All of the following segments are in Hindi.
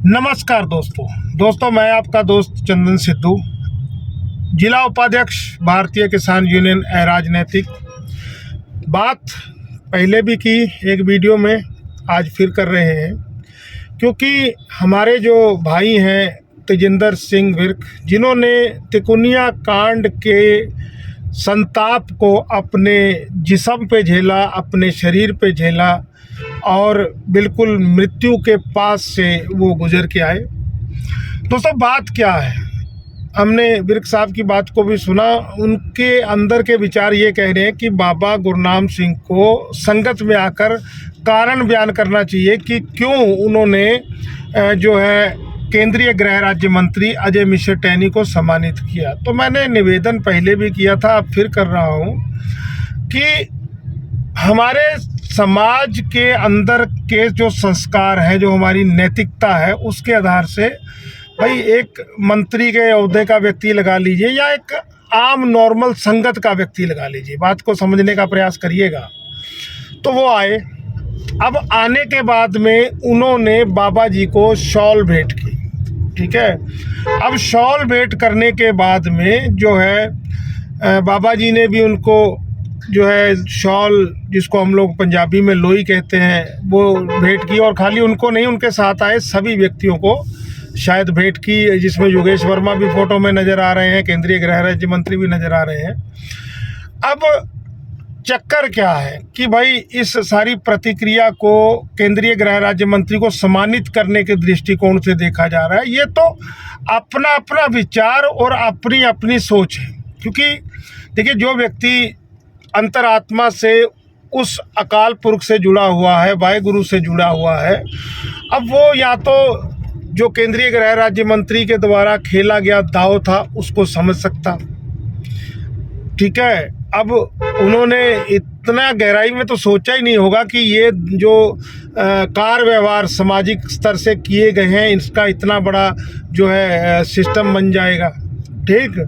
नमस्कार दोस्तों मैं आपका दोस्त चंदन सिद्धू, जिला उपाध्यक्ष भारतीय किसान यूनियन अराजनैतिक। बात पहले भी की एक वीडियो में, आज फिर कर रहे हैं, क्योंकि हमारे जो भाई हैं तेजिंदर सिंह विर्क, जिन्होंने तिकुनिया कांड के संताप को अपने जिस्म पे झेला, अपने शरीर पे झेला और बिल्कुल मृत्यु के पास से वो गुजर के आए। दोस्तों बात क्या है, हमने विर्क साहब की बात को भी सुना। उनके अंदर के विचार ये कह रहे हैं कि बाबा गुरनाम सिंह को संगत में आकर कारण बयान करना चाहिए कि क्यों उन्होंने जो है केंद्रीय गृह राज्य मंत्री अजय मिश्र टैनी को सम्मानित किया। तो मैंने निवेदन पहले भी किया था, अब फिर कर रहा हूँ कि हमारे समाज के अंदर के जो संस्कार हैं, जो हमारी नैतिकता है, उसके आधार से भाई एक मंत्री के ओहदे का व्यक्ति लगा लीजिए या एक आम नॉर्मल संगत का व्यक्ति लगा लीजिए, बात को समझने का प्रयास करिएगा। तो वो आए, अब आने के बाद में उन्होंने बाबा जी को शॉल भेंट की, ठीक है। अब शॉल भेंट करने के बाद में जो है बाबा जी ने भी उनको जो है शॉल, जिसको हम लोग पंजाबी में लोई कहते हैं, वो भेंट की। और खाली उनको नहीं, उनके साथ आए सभी व्यक्तियों को शायद भेंट की, जिसमें योगेश वर्मा भी फोटो में नज़र आ रहे हैं, केंद्रीय गृह राज्य मंत्री भी नज़र आ रहे हैं। अब चक्कर क्या है कि भाई इस सारी प्रतिक्रिया को केंद्रीय गृह राज्य मंत्री को सम्मानित करने के दृष्टिकोण से देखा जा रहा है। ये तो अपना अपना विचार और अपनी अपनी सोच है, क्योंकि देखिए जो व्यक्ति अंतरात्मा से उस अकाल पुरख से जुड़ा हुआ है, वाहेगुरु से जुड़ा हुआ है, अब वो या तो जो केंद्रीय गृह राज्य मंत्री के द्वारा खेला गया दांव था उसको समझ सकता, ठीक है। अब उन्होंने इतना गहराई में तो सोचा ही नहीं होगा कि ये जो कार व्यवहार सामाजिक स्तर से किए गए हैं, इसका इतना बड़ा जो है सिस्टम बन जाएगा, ठीक।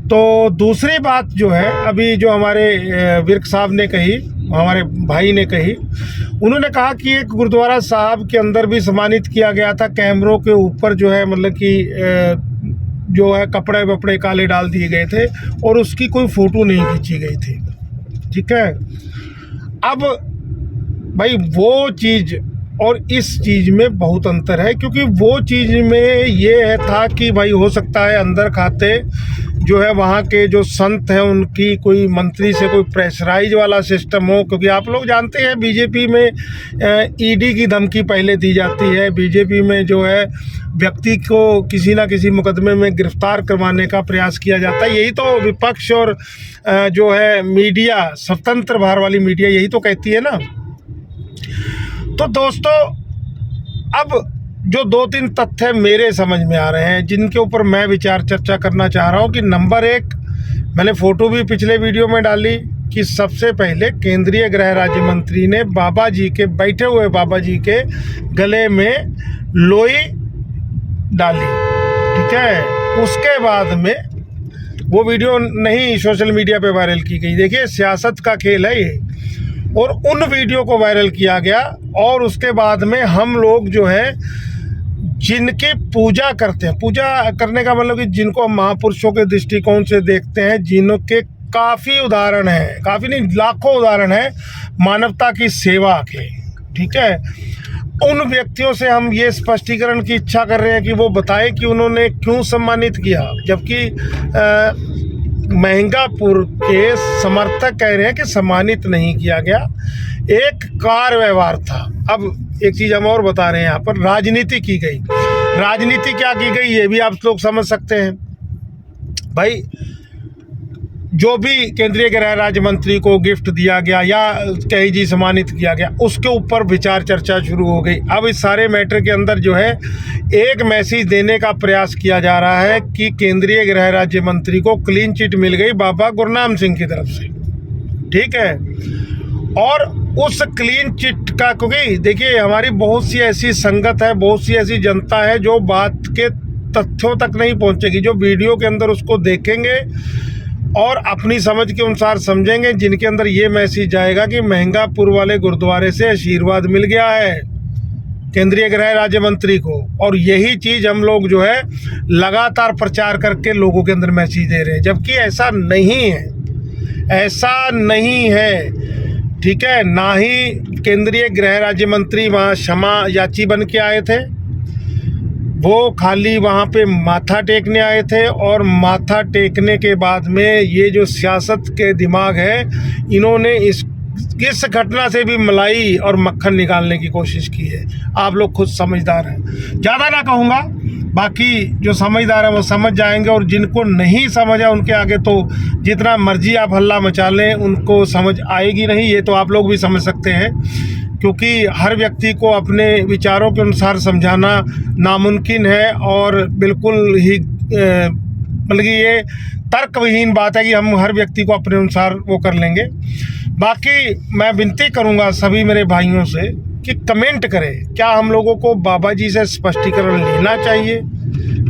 तो दूसरी बात जो है, अभी जो हमारे विर्क साहब ने कही, हमारे भाई ने कही, उन्होंने कहा कि एक गुरुद्वारा साहब के अंदर भी सम्मानित किया गया था, कैमरों के ऊपर जो है मतलब कि जो है कपड़े वपड़े काले डाल दिए गए थे और उसकी कोई फ़ोटो नहीं खींची गई थी, ठीक है। अब भाई वो चीज़ और इस चीज़ में बहुत अंतर है, क्योंकि वो चीज़ में ये था कि भाई हो सकता है अंदर खाते जो है वहाँ के जो संत हैं उनकी कोई मंत्री से कोई प्रेशराइज वाला सिस्टम हो, क्योंकि आप लोग जानते हैं बीजेपी में ईडी की धमकी पहले दी जाती है, बीजेपी में जो है व्यक्ति को किसी ना किसी मुकदमे में गिरफ्तार करवाने का प्रयास किया जाता है। यही तो विपक्ष और जो है मीडिया, स्वतंत्र भार वाली मीडिया यही तो कहती है ना। तो दोस्तों अब जो दो तीन तथ्य मेरे समझ में आ रहे हैं, जिनके ऊपर मैं विचार चर्चा करना चाह रहा हूं कि नंबर एक, मैंने फ़ोटो भी पिछले वीडियो में डाली कि सबसे पहले केंद्रीय गृह राज्य मंत्री ने बाबा जी के, बैठे हुए बाबा जी के गले में लोई डाली, ठीक है। उसके बाद में वो वीडियो नहीं सोशल मीडिया पे वायरल की गई। देखिए सियासत का खेल है ये, और उन वीडियो को वायरल किया गया। और उसके बाद में हम लोग जो है जिनकी पूजा करते हैं, पूजा करने का मतलब कि जिनको हम महापुरुषों के दृष्टिकोण से देखते हैं, जिनके काफ़ी उदाहरण हैं, काफ़ी नहीं लाखों उदाहरण हैं मानवता की सेवा के, ठीक है, उन व्यक्तियों से हम ये स्पष्टीकरण की इच्छा कर रहे हैं कि वो बताएं कि उन्होंने क्यों सम्मानित किया, जबकि महंगापुर के समर्थक कह रहे हैं कि सम्मानित नहीं किया गया, एक कार व्यवहार था। अब एक चीज़ हम और बता रहे हैं, यहाँ पर राजनीति की गई। राजनीति क्या की गई ये भी आप लोग समझ सकते हैं। भाई जो भी केंद्रीय गृह राज्य मंत्री को गिफ्ट दिया गया या कहीं जी सम्मानित किया गया, उसके ऊपर विचार चर्चा शुरू हो गई। अब इस सारे मैटर के अंदर जो है एक मैसेज देने का प्रयास किया जा रहा है कि केंद्रीय गृह राज्य मंत्री को क्लीन चिट मिल गई बाबा गुरनाम सिंह की तरफ से, ठीक है। और उस क्लीन चिट का, क्योंकि देखिए हमारी बहुत सी ऐसी संगत है, बहुत सी ऐसी जनता है जो बात के तथ्यों तक नहीं पहुंचेगी, जो वीडियो के अंदर उसको देखेंगे और अपनी समझ के अनुसार समझेंगे, जिनके अंदर ये मैसेज जाएगा कि महंगापुर वाले गुरुद्वारे से आशीर्वाद मिल गया है केंद्रीय गृह राज्य मंत्री को। और यही चीज़ हम लोग जो है लगातार प्रचार करके लोगों के अंदर मैसेज दे रहे हैं, जबकि ऐसा नहीं है, ऐसा नहीं है। ठीक है, ना ही केंद्रीय गृह राज्य मंत्री वहाँ क्षमा याची बन के आए थे, वो खाली वहाँ पे माथा टेकने आए थे। और माथा टेकने के बाद में ये जो सियासत के दिमाग है, इन्होंने इस घटना से भी मलाई और मक्खन निकालने की कोशिश की है। आप लोग खुद समझदार हैं, ज़्यादा ना कहूँगा, बाकी जो समझदार है वो समझ जाएंगे, और जिनको नहीं समझा उनके आगे तो जितना मर्जी आप हल्ला मचा लें, उनको समझ आएगी नहीं। ये तो आप लोग भी समझ सकते हैं, क्योंकि हर व्यक्ति को अपने विचारों के अनुसार समझाना नामुमकिन है, और बिल्कुल ही मतलब कि ये तर्कविहीन बात है कि हम हर व्यक्ति को अपने अनुसार वो कर लेंगे। बाकी मैं विनती करूंगा सभी मेरे भाइयों से कि कमेंट करें, क्या हम लोगों को बाबा जी से स्पष्टीकरण लेना चाहिए?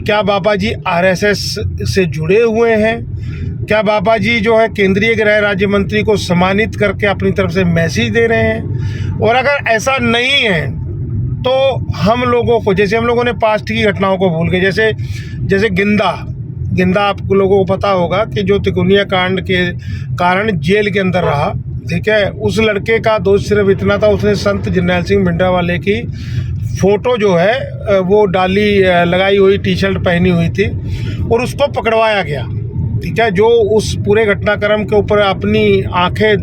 क्या बाबा जी आरएसएस से जुड़े हुए हैं? क्या बाबा जी जो है केंद्रीय गृह राज्य मंत्री को सम्मानित करके अपनी तरफ से मैसेज दे रहे हैं? और अगर ऐसा नहीं है तो हम लोगों को, जैसे हम लोगों ने पास्ट की घटनाओं को भूल गए, जैसे गिंदा आप लोगों को पता होगा कि जो तिकोनिया कांड के कारण जेल के अंदर रहा। ठीक है, उस लड़के का दोष सिर्फ इतना था, उसने संत जरनैल सिंह भिंडरावाले की फ़ोटो जो है वो डाली, लगाई हुई टी शर्ट पहनी हुई थी, और उसको पकड़वाया गया। ठीक है, जो उस पूरे घटनाक्रम के ऊपर अपनी आंखें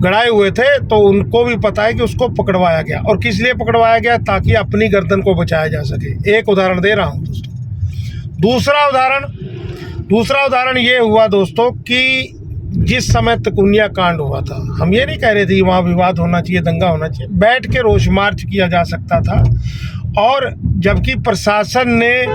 गड़ाए हुए थे, तो उनको भी पता है कि उसको पकड़वाया गया। और किस लिए पकड़वाया गया? ताकि अपनी गर्दन को बचाया जा सके। एक उदाहरण दे रहा हूँ दोस्तों। दूसरा उदाहरण ये हुआ दोस्तों कि जिस समय तिकोनिया कांड हुआ था, हम ये नहीं कह रहे थे कि वहाँ विवाद होना चाहिए, दंगा होना चाहिए, बैठ के रोष मार्च किया जा सकता था। और जबकि प्रशासन ने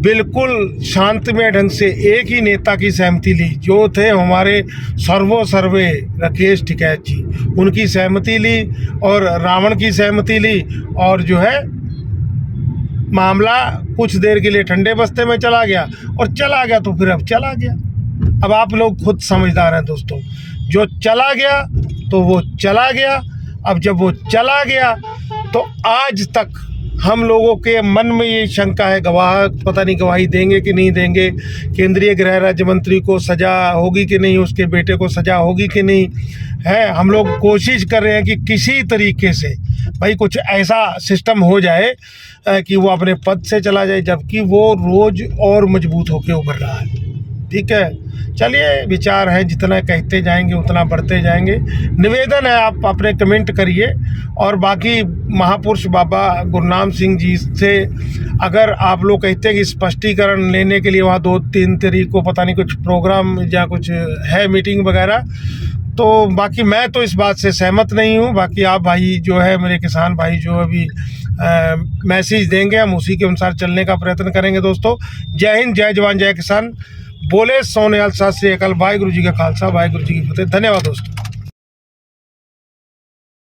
बिल्कुल शांतिमय ढंग से एक ही नेता की सहमति ली, जो थे हमारे सर्वे राकेश टिकैत जी, उनकी सहमति ली और रावण की सहमति ली, और जो है मामला कुछ देर के लिए ठंडे बस्ते में चला गया, और चला गया तो फिर अब चला गया। अब आप लोग खुद समझदार हैं दोस्तों, जो चला गया तो वो चला गया। अब जब वो चला गया तो आज तक हम लोगों के मन में ये शंका है, गवाह पता नहीं गवाही देंगे कि नहीं देंगे, केंद्रीय गृह राज्य मंत्री को सज़ा होगी कि नहीं, उसके बेटे को सज़ा होगी कि नहीं है। हम लोग कोशिश कर रहे हैं कि किसी तरीके से भाई कुछ ऐसा सिस्टम हो जाए कि वो अपने पद से चला जाए, जबकि वो रोज़ और मजबूत होकर उभर रहा है। ठीक है, चलिए, विचार है, जितना कहते जाएंगे उतना बढ़ते जाएंगे। निवेदन है, आप अपने कमेंट करिए। और बाकी महापुरुष बाबा गुरनाम सिंह जी से अगर आप लोग कहते हैं कि स्पष्टीकरण लेने के लिए वहाँ 2-3 तारीख को पता नहीं कुछ प्रोग्राम या कुछ है, मीटिंग वगैरह, तो बाकी मैं तो इस बात से सहमत नहीं हूँ। बाकी आप भाई जो है, मेरे किसान भाई जो अभी मैसेज देंगे, हम उसी के अनुसार चलने का प्रयत्न करेंगे दोस्तों। जय हिंद, जय जवान, जय किसान। बोले सोनिहाल, सत श्री अकाल। वाहिगुरू जी का खालसा, वाहिगुरू जी की फतेह। धन्यवाद दोस्तों।